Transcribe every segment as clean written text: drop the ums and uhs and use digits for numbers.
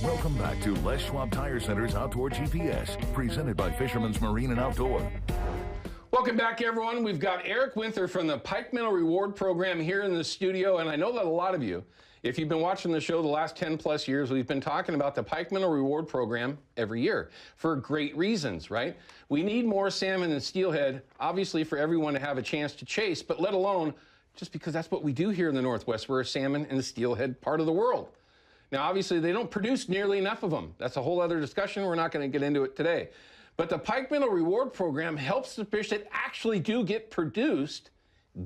Welcome back to Les Schwab Tire Center's Outdoor GPS, presented by Fisherman's Marine and Outdoor. Welcome back, everyone. We've got Eric Winther from the Pikeminnow Reward Program here in the studio, and I know that a lot of you, if you've been watching the show the last 10 plus years, we've been talking about the Pikeminnow Reward Program every year for great reasons, right? We need more salmon and steelhead, obviously, for everyone to have a chance to chase, but let alone just because that's what we do here in the Northwest. We're a salmon and steelhead part of the world. Now, obviously, they don't produce nearly enough of them. That's a whole other discussion. We're not going to get into it today. But the Pikeminnow Reward Program helps the fish that actually do get produced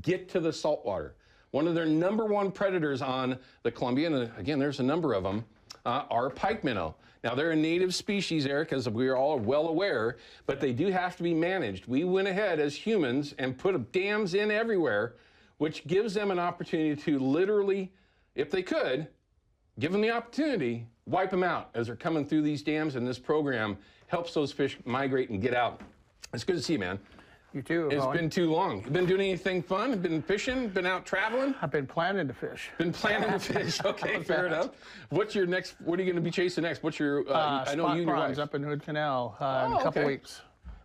get to the saltwater. One of their #1 predators on the Columbia, and again, there's a number of them, are pikeminnow. Now, they're a native species, Eric, as we are all well aware, but they do have to be managed. We went ahead as humans and put dams in everywhere, which gives them an opportunity to literally, if they could, give them the opportunity, wipe them out as they're coming through these dams, and this program helps those fish migrate and get out. It's good to see you, man. You too. It's been too long. You been doing anything fun? Been fishing? Been out traveling? I've been planning to fish. Been planning to fish. Okay, fair enough. What's your next? What are you going to be chasing next? What's your? I know you and your wife up in Hood Canal in a couple weeks.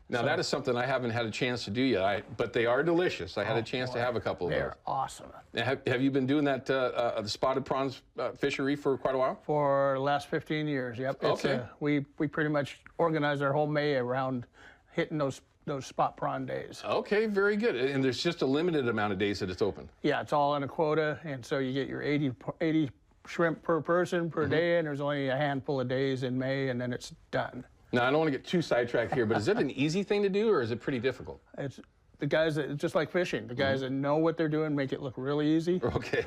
Now, that is something I haven't had a chance to do yet, but they are delicious. I had a chance to have a couple of those. They're awesome. Have you been doing that, the spotted prawns fishery for quite a while? For the last 15 years, yep. Okay. We pretty much organize our whole May around hitting those spot prawn days. Okay, very good. And there's just a limited amount of days that it's open. Yeah, it's all on a quota, and so you get your 80 shrimp per person per day, and there's only a handful of days in May, and then it's done. Now, I don't want to get too sidetracked here, but is it an easy thing to do, or is it pretty difficult? It's the guys that, just like fishing, the guys that know what they're doing make it look really easy. Okay.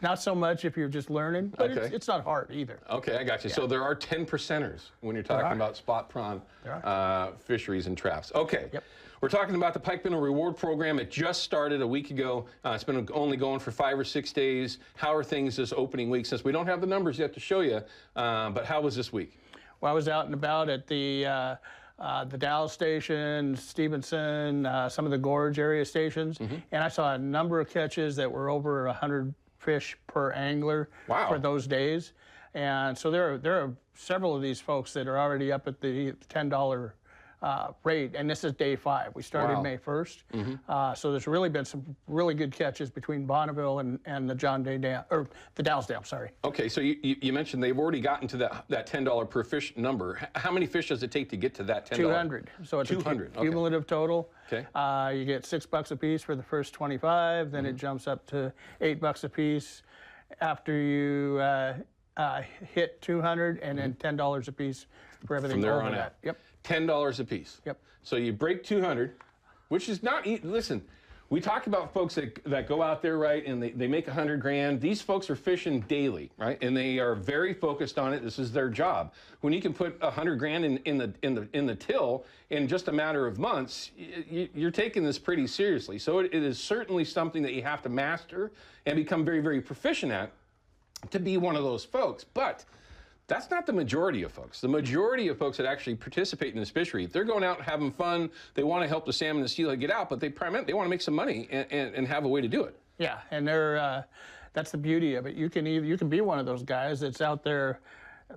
Not so much if you're just learning, but Okay. it's not hard either. Okay, I got you. Yeah. So there are 10%ers when you're talking about spot prawn fisheries and traps. Okay. Yep. We're talking about the Pikeminnow Reward Program. It just started a week ago. It's been only going for 5 or 6 days. How are things this opening week? Since we don't have the numbers yet to show you, but how was this week? Well, I was out and about at the Dallas station, Stevenson, some of the Gorge area stations, and I saw a number of catches that were over 100 fish per angler for those days. And so there are several of these folks that are already up at the $10 rate, and this is day 5. We started May 1st, so there's really been some really good catches between Bonneville and the John Day Dam, or the Dalles Dam, sorry. Okay, so you mentioned they've already gotten to that $10 per fish number. How many fish does it take to get to that $10? 200. So it's 200 a cumulative total. Okay. You get $6 a piece for the first 25, then it jumps up to $8 a piece after you hit 200, and then $10 a piece for everything from there over on that. Out. Yep. $10 a piece. Yep. So you break 200, which is not, listen, we talk about folks that go out there, right, and they make 100 grand. These folks are fishing daily, right, and they are very focused on it. This is their job. When you can put 100 grand in the till in just a matter of months, you're taking this pretty seriously. So it is certainly something that you have to master and become very, very proficient at to be one of those folks. But that's not the majority of folks. The majority of folks that actually participate in this fishery, they're going out and having fun. They want to help the salmon and steelhead get out, but they want to make some money and have a way to do it. Yeah, and that's the beauty of it. You can be one of those guys that's out there,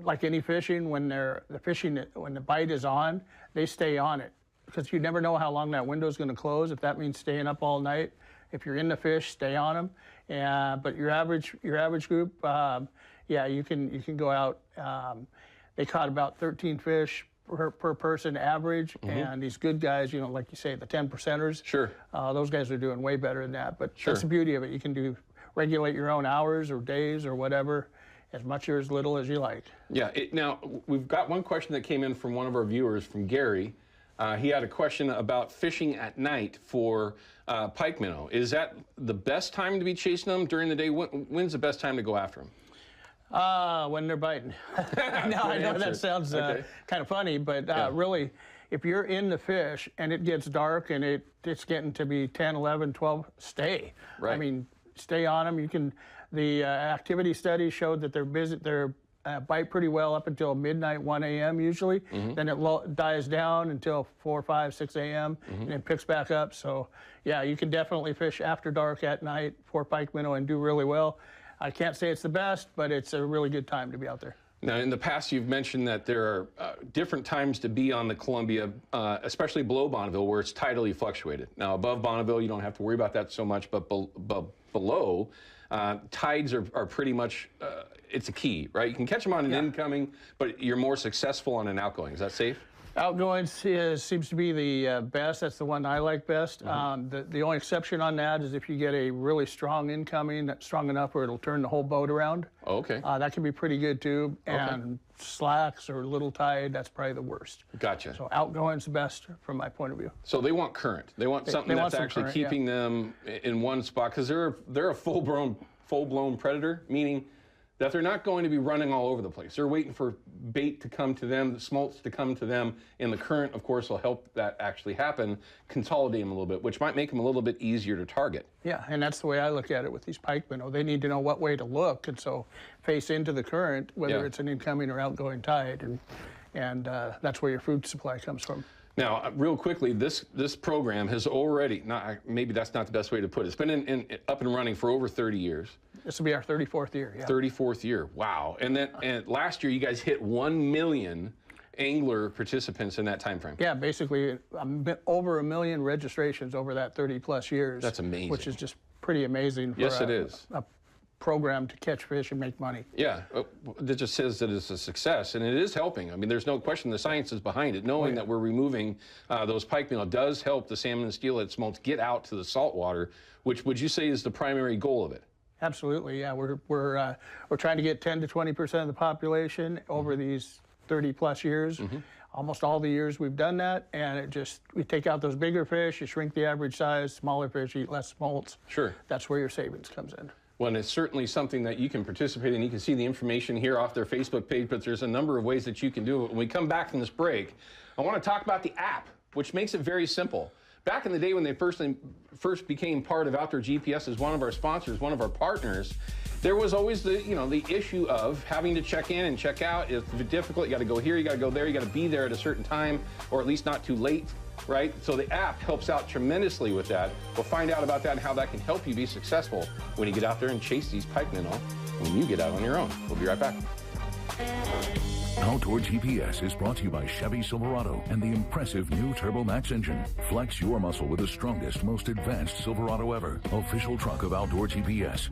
like any fishing. When when the bite is on, they stay on it, because you never know how long that window is going to close. If that means staying up all night, if you're in the fish, stay on them. But your average group. Yeah, you can go out. They caught about 13 fish per person average, and these good guys, like you say, the 10%ers. Sure. Those guys are doing way better than that. But that's the beauty of it. You can regulate your own hours or days or whatever, as much or as little as you like. Yeah. Now we've got one question that came in from one of our viewers, from Gary. He had a question about fishing at night for pikeminnow. Is that the best time to be chasing them during the day? When's the best time to go after them? When they're biting. I know that sounds kind of funny, but really, if you're in the fish and it gets dark and it's getting to be 10, 11, 12, stay. Right. I mean, stay on them. The activity study showed that they're bite pretty well up until midnight, 1 a.m. usually. Then it dies down until 4, 5, 6 a.m. and it picks back up. So yeah, you can definitely fish after dark at night for pikeminnow and do really well. I can't say it's the best, but it's a really good time to be out there. Now, in the past, you've mentioned that there are different times to be on the Columbia, especially below Bonneville, where it's tidally fluctuated. Now, above Bonneville, you don't have to worry about that so much, but below, tides are pretty much, it's a key, right? You can catch them on an incoming, but you're more successful on an outgoing. Is that safe? Outgoing seems to be the best. That's the one I like best. The only exception on that is if you get a really strong incoming, that's strong enough where it'll turn the whole boat around. Oh, okay. That can be pretty good too. And slacks or little tide, that's probably the worst. Gotcha. So outgoing's the best from my point of view. So they want current. They want something that's actually current, keeping them in one spot, because they're a full-blown predator, meaning that they're not going to be running all over the place. They're waiting for bait to come to them, the smolts to come to them, and the current, of course, will help that actually happen, consolidate them a little bit, which might make them a little bit easier to target. Yeah, and that's the way I look at it with these pikeminnow. They need to know what way to look, and so face into the current, whether it's an incoming or outgoing tide, and that's where your food supply comes from. Now, real quickly, this program has already, maybe that's not the best way to put it, it's been up and running for over 30 years. This will be our 34th year, yeah. 34th year, wow. And last year, you guys hit 1 million angler participants in that time frame. Yeah, basically over 1 million registrations over that 30-plus years. That's amazing. Which is just pretty amazing for it is. A program to catch fish and make money. Yeah, that just says that it's a success, and it is helping. I mean, there's no question the science is behind it. Knowing that we're removing those pikeminnow does help the salmon and steelhead smolts get out to the saltwater, which would you say is the primary goal of it? Absolutely, yeah. We're trying to get 10 to 20% of the population over these 30-plus years. Almost all the years we've done that, and we take out those bigger fish, you shrink the average size, smaller fish eat less smolts. Sure. That's where your savings comes in. Well, and it's certainly something that you can participate in. You can see the information here off their Facebook page, but there's a number of ways that you can do it. When we come back from this break, I want to talk about the app, which makes it very simple. Back in the day when they first became part of Outdoor GPS as one of our sponsors, one of our partners, there was always the issue of having to check in and check out. It's difficult. You got to go here, you got to go there, you got to be there at a certain time, or at least not too late, right? So the app helps out tremendously with that. We'll find out about that and how that can help you be successful when you get out there and chase these pikeminnow when you get out on your own. We'll be right back. Outdoor GPS is brought to you by Chevy Silverado and the impressive new Turbo Max engine. Flex your muscle with the strongest, most advanced Silverado ever. Official truck of Outdoor GPS.